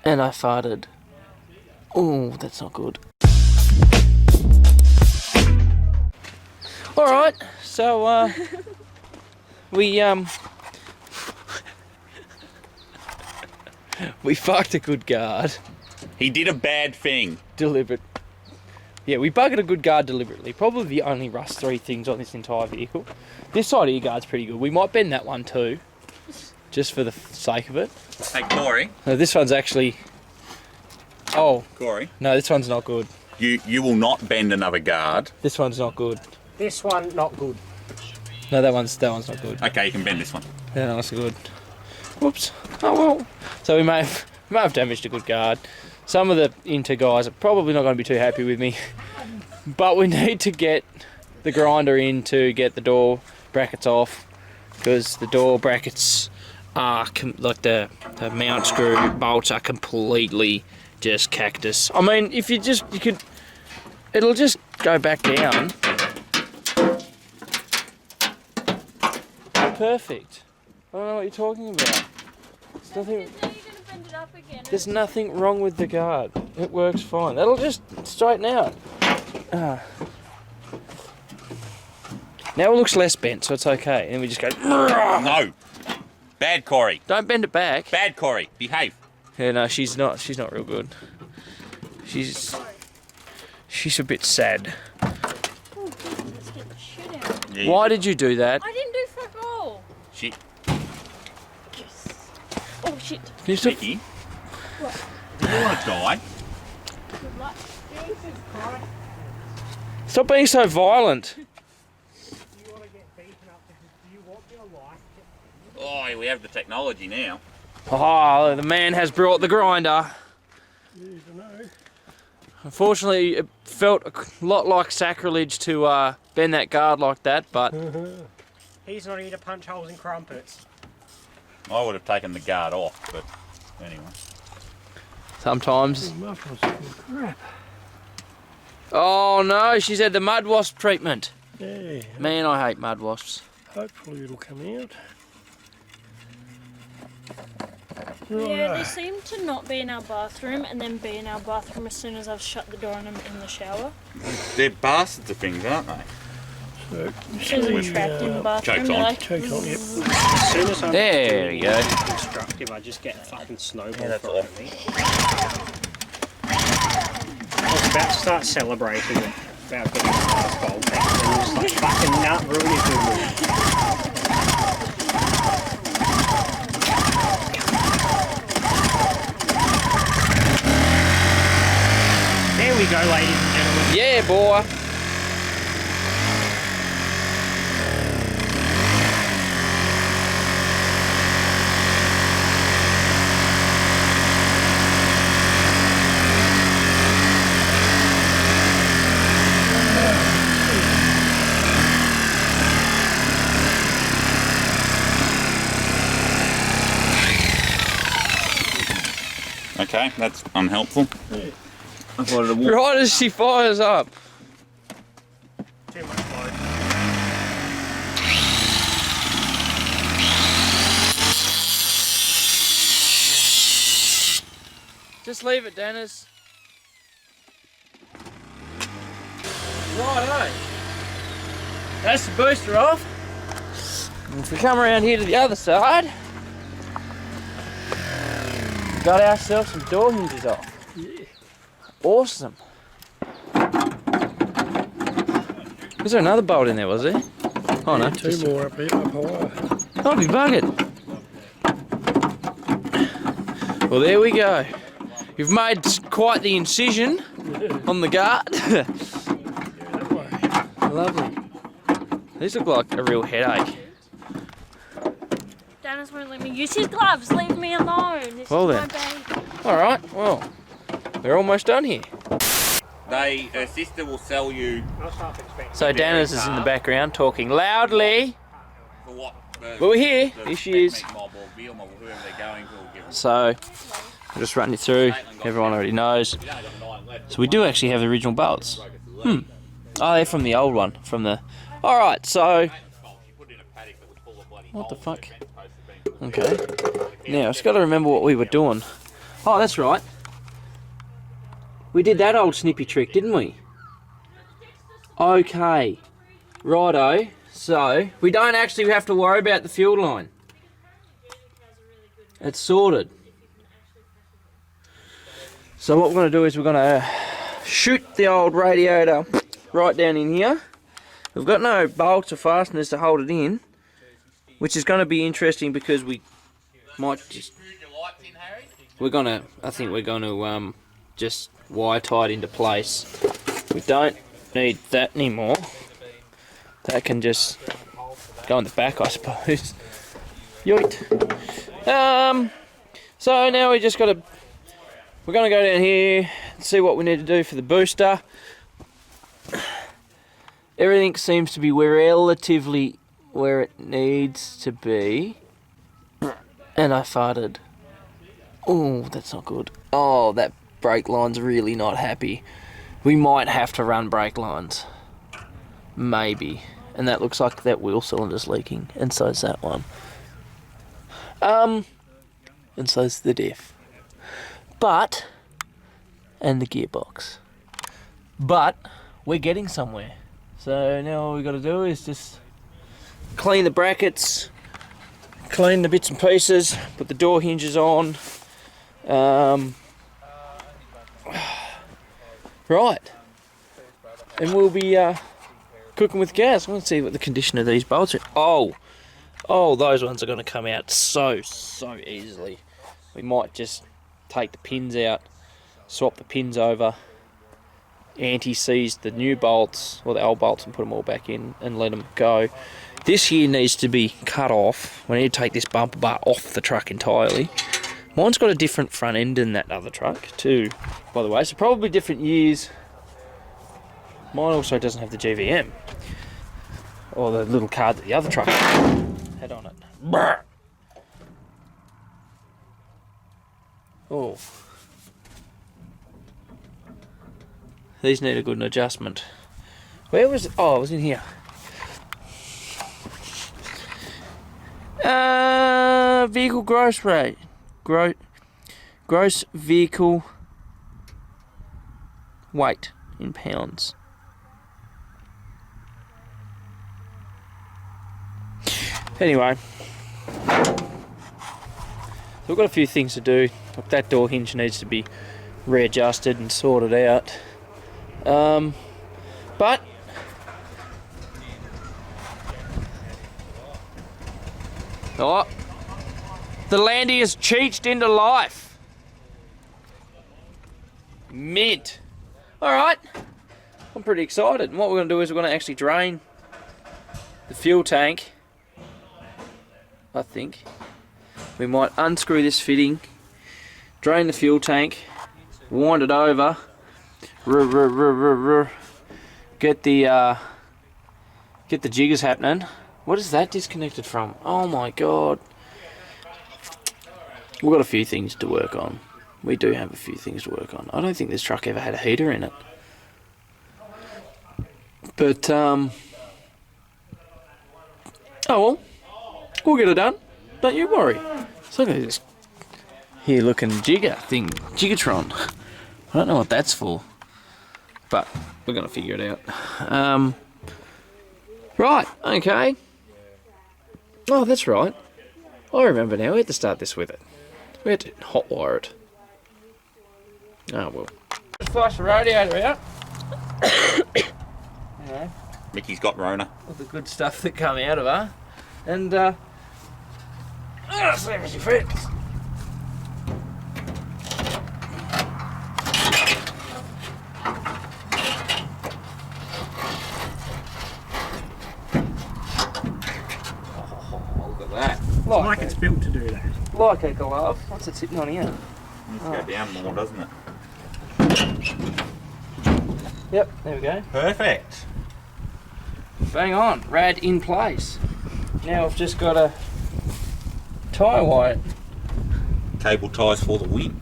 And I farted. Oh, that's not good. Alright, so we we fucked a good guard. He did a bad thing. Deliberate. Yeah, we buggered a good guard deliberately. Probably the only rust 3 things on this entire vehicle. This side of your guard's pretty good. We might bend that one too, just for the sake of it. Hey, Corey. No, this one's actually... Oh. Corey. No, this one's not good. You will not bend another guard. This one's not good. This one, not good. No, that one's not good. Okay, you can bend this one. Yeah, no, that's good. Whoops. Oh well. So we may have damaged a good guard. Some of the Inter guys are probably not going to be too happy with me. But we need to get the grinder in to get the door brackets off, because the door brackets are like the mount screw bolts are completely just cactus. I mean, if you could, it'll just go back down. Perfect. I don't know what you're talking about. There's nothing. There's nothing wrong with the guard. It works fine. That'll just straighten out. Now it looks less bent, so it's okay. And we just go. No. Bad Corey. Don't bend it back. Bad Corey. Behave. Yeah, no, she's not real good. She's a bit sad. Oh, let's get the shit out. Yeah. Why did you do that? I didn't do fuck all. Shit. Yes. Oh shit. Can you stop? Vicky, What? do you want to die? Good luck. Stop being so violent. You want to get beaten up because do you want your life? Oh, we have the technology now. Oh, the man has brought the grinder. You don't know. Unfortunately, it felt a lot like sacrilege to bend that guard like that, but He's not here to punch holes in crumpets. I would have taken the guard off, but anyway. sometimes... Crap. Oh no, she's had the mud wasp treatment. Yeah. Man, I hate mud wasps. Hopefully it'll come out. Yeah, they seem to not be in our bathroom and then be in our bathroom as soon as I've shut the door and I'm in the shower. They're bastards of things, aren't they? So they're trapped in the bathroom. Choked They're on. like, Choked on, yep. As soon as I'm There you go. constructive, I just get a fucking snowball that's thrown at me. I was about to start celebrating it, about getting the last goal back, and I was like, fucking nut, ruin his good mood. There we go, ladies and gentlemen. Yeah, boy. Okay, that's unhelpful. I thought it would. Right as she fires up. Too much load. Just leave it, Dennis. Righto. That's the booster off. And if we come around here to the other side, we got ourselves some door hinges off. Yeah. Awesome. Was there another bolt in there, was there? Oh no. Two more up here, up higher. Oh, be buggered. Well, there we go. You've made quite the incision on the guard. Lovely. These look like a real headache. Dennis won't let me use his gloves. Leave me alone. This Well is then. my baby. Alright, well, we're almost done here. Her sister will sell you I was half expecting. So Dana's is in the background talking loudly. for what? Well, we're here. Here she is. Mob or Veal mob or whoever they're going to will give them. So, I'll just run you through. Everyone already knows. So we do actually have the original bolts. Oh, they're from the old one. From the... Alright, so... What the fuck? Okay. Now, I've just got to remember what we were doing. Oh, that's right. We did that old snippy trick, didn't we? Okay. Righto. So, we don't actually have to worry about the fuel line. It's sorted. So what we're going to do is we're going to shoot the old radiator right down in here. We've got no bolts or fasteners to hold it in, which is going to be interesting because we might just... I think we're going to just wire tie it into place. We don't need that anymore. That can just go in the back, I suppose. Yoit. So now we just got to... We're going to go down here and see what we need to do for the booster. Everything seems to be relatively where it needs to be. And I farted. Oh, that's not good. Oh, that brake line's really not happy. We might have to run brake lines. Maybe. And that looks like that wheel cylinder's leaking. And so's that one. And so's the diff. But, and the gearbox. But, we're getting somewhere. So now all we got to do is just clean the brackets, clean the bits and pieces, put the door hinges on. Right. And we'll be cooking with gas. I want to see what the condition of these bolts are. Oh, those ones are going to come out so easily. We might just take the pins out, swap the pins over, anti-seize the new bolts or the old bolts and put them all back in and let them go. This here needs to be cut off. We need to take this bumper bar off the truck entirely. Mine's got a different front end than that other truck too, by the way, so probably different years. Mine also doesn't have the GVM or the little card that the other truck had on it. Brr. Oh, these need a good adjustment. Where was it? Oh, it was in here. Vehicle gross rate. Gross vehicle weight in pounds. Anyway, so we've got a few things to do. That door hinge needs to be readjusted and sorted out. But oh, the Landy has cheeched into life. Mint. Alright, I'm pretty excited. And what we're going to do is we're going to actually drain the fuel tank. I think we might unscrew this fitting, drain the fuel tank, wind it over, get the jiggers happening. What is that disconnected from? Oh my god. We've got a few things to work on. We do have a few things to work on. I don't think this truck ever had a heater in it. But, oh well, we'll get it done. Don't you worry. So look at this here looking jigger thing, Jiggatron. I don't know what that's for, but we're going to figure it out. Right, okay. Oh, that's right. I remember now. We had to start this with it. We had to hotwire it. Oh well. Just flush the radiator out. You know, Mickey's got Rona. all the good stuff that come out of her, and see if she fits. Look at that. Like it's built to do that. Like a glove. What's it sitting on here? Needs to go down more, doesn't it? Yep, there we go. Perfect. Bang on. Rad in place. Now I've just got to tie wire it. Cable ties for the win.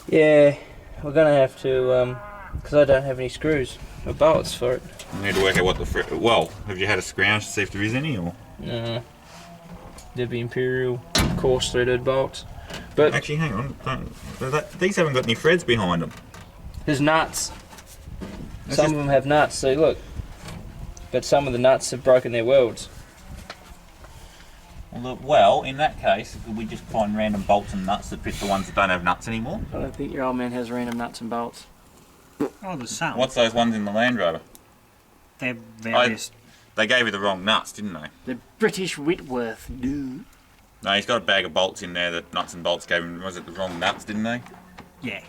Yeah, we're going to have to, because I don't have any screws or bolts for it. You need to work out what the... Well, have you had a scrounge to see if there is any, or...? No. They'd be Imperial coarse threaded bolts. But Actually, hang on. These haven't got any threads behind them. there's nuts. Some of them have nuts, see look. But some of the nuts have broken their welds. Well, in that case, could we just find random bolts and nuts that fit the ones that don't have nuts anymore? I don't think your old man has random nuts and bolts. Oh, there's some. What's those ones in the Land Rover? They're various. They gave you the wrong nuts, didn't they? The British Whitworth. No. No, he's got a bag of bolts in there that nuts and bolts gave him. Was it the wrong nuts, didn't they? Yeah.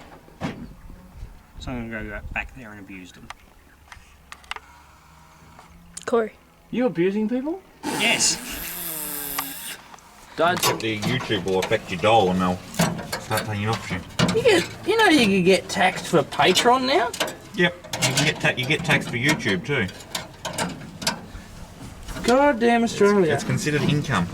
So I'm going to go back there and abuse them. Corey. You abusing people? Yes. Don't. The YouTube will affect your doll and they'll start taking it off you. You know you can get taxed for Patreon now? Yep, you get taxed for YouTube too. Goddamn Australia. It's considered income.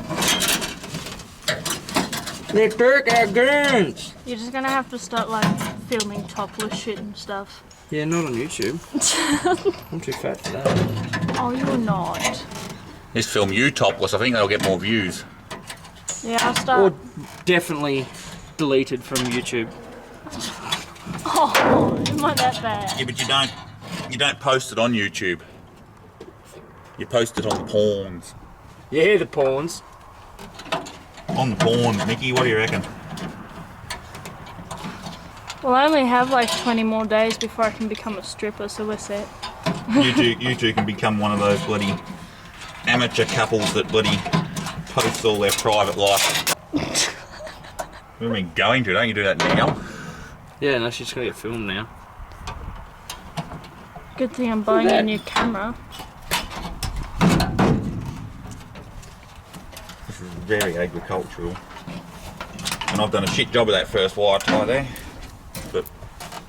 They took our guns. You're just gonna have to start like filming topless shit and stuff. Yeah, not on YouTube. I'm too fat for that. Oh, you're not. This film you topless, I think that'll get more views. Yeah, I'll start. Or definitely deleted from YouTube. Oh, am I that bad? Yeah, but you don't post it on YouTube. You post it on the porns. Yeah, the pawns. On the porns, Mickey, what do you reckon? Well, I only have like 20 more days before I can become a stripper, so we're set. You two can become one of those bloody amateur couples that bloody post all their private life. What do you mean going to? Don't you do that now? Yeah, no, she's gonna get filmed now. Good thing I'm buying a new camera. This is very agricultural. And I've done a shit job of that first wire tie there. But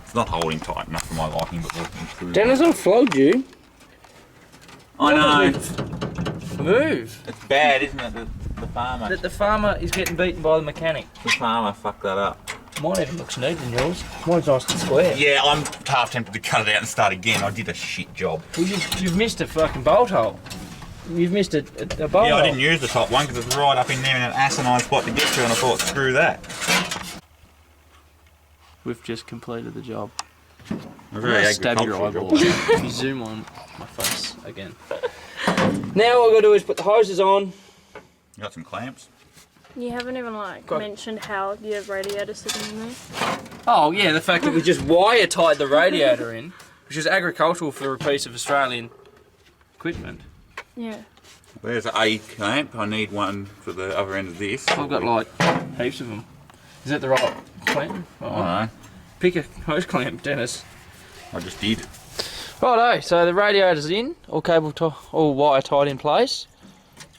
it's not holding tight enough for my liking, but we'll improve. Dennis, I'll flog you. I know. Move. It's bad, isn't it? The farmer. That the farmer is getting beaten by the mechanic. The farmer fucked that up. Mine even looks neat than yours. Mine's nice and square. Yeah, I'm half tempted to cut it out and start again. I did a shit job. Well, you've missed a fucking bolt hole. You've missed a bolt hole. Yeah, I didn't use the top one because it's right up in there in an asinine spot to get to, and I thought, screw that. We've just completed the job. A very Stab your agricultural eyeball. job. If you zoom on my face again. Now all we've got to do is put the hoses on. You got some clamps? You haven't even like Got- mentioned how your radiator's sitting in there. Oh yeah, the fact that we just wire tied the radiator in, which is agricultural for a piece of Australian equipment. Yeah. There's a clamp. I need one for the other end of this. I've got like heaps of them. Is that the right clamp? Oh, I know. pick a hose clamp, Dennis. I just did. Righto, so the radiator's in, all wire tied in place.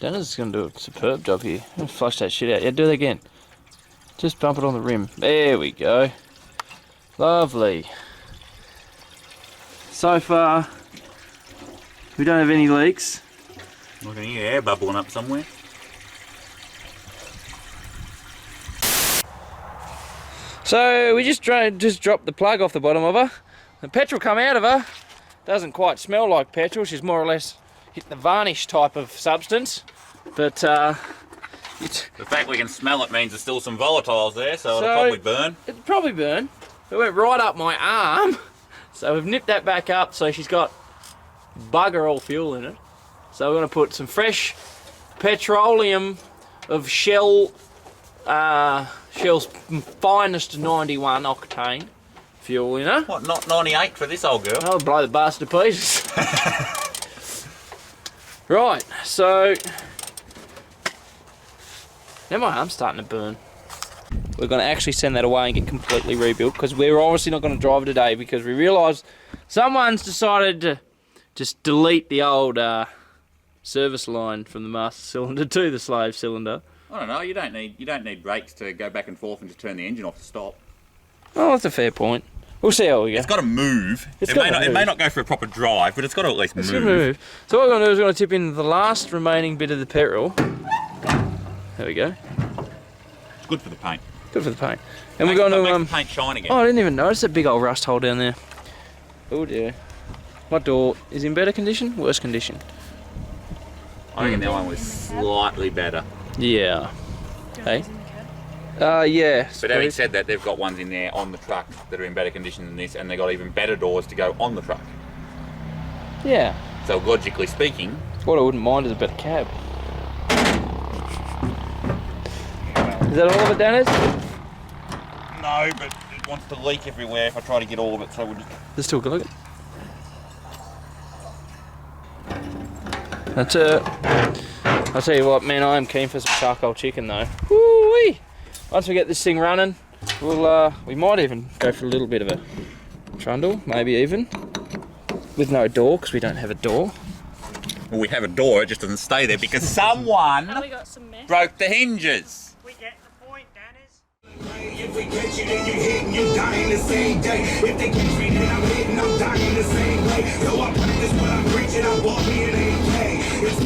Dennis is going to do a superb job here. I'm going to flush that shit out. Yeah, do that again. Just bump it on the rim. There we go. Lovely. So far, we don't have any leaks. I can hear air bubbling up somewhere. So we just dropped the plug off the bottom of her. The petrol come out of her. Doesn't quite smell like petrol. She's more or less hit the varnish type of substance. But The fact we can smell it means there's still some volatiles there, so it'll probably burn. it'll probably burn. It went right up my arm. So we've nipped that back up so she's got bugger all fuel in it. So we're going to put some fresh petroleum of Shell's finest 91 octane fuel in her. What, not 98 for this old girl? I'll blow the bastard to pieces. Right, so now my arm's starting to burn. We're going to actually send that away and get completely rebuilt because we're obviously not going to drive it today because we realised someone's decided to just delete the old service line from the master cylinder to the slave cylinder. I don't know. You don't need brakes to go back and forth and just turn the engine off to stop. Oh, that's a fair point. We'll see how we go. It's got to move. It's It gotta may move. not go for a proper drive, but it's got to at least It's move. going to move. So what we're going to do is we're going to tip in the last remaining bit of the petrol. There we go. It's good for the paint. Good for the paint. And we're going Makes to the paint shine again. Oh, I didn't even notice that big old rust hole down there. Oh dear. My door is in better condition? Worse condition? I reckon that one was slightly better. Yeah. Hey? Yeah. But having said that, they've got ones in there on the truck that are in better condition than this, and they've got even better doors to go on the truck. Yeah. So logically speaking... What I wouldn't mind is a better cab. Is that all of it, Dennis? No, but it wants to leak everywhere if I try to get all of it, so we'll just... There's still good. That's it. I'll tell you what, man, I am keen for some charcoal chicken though. Woo-wee! Once we get this thing running, we might even go for a little bit of a trundle, maybe even. With no door, because we don't have a door. Well, we have a door, it just doesn't stay there because someone And we got some mess. broke the hinges. We get the point, Danners. If they catch you, then you hit and you dying the same day. If they catch me, then I'm hitting, I'm dying the same way. So I practice what I'm preaching, I walk me an AK. It's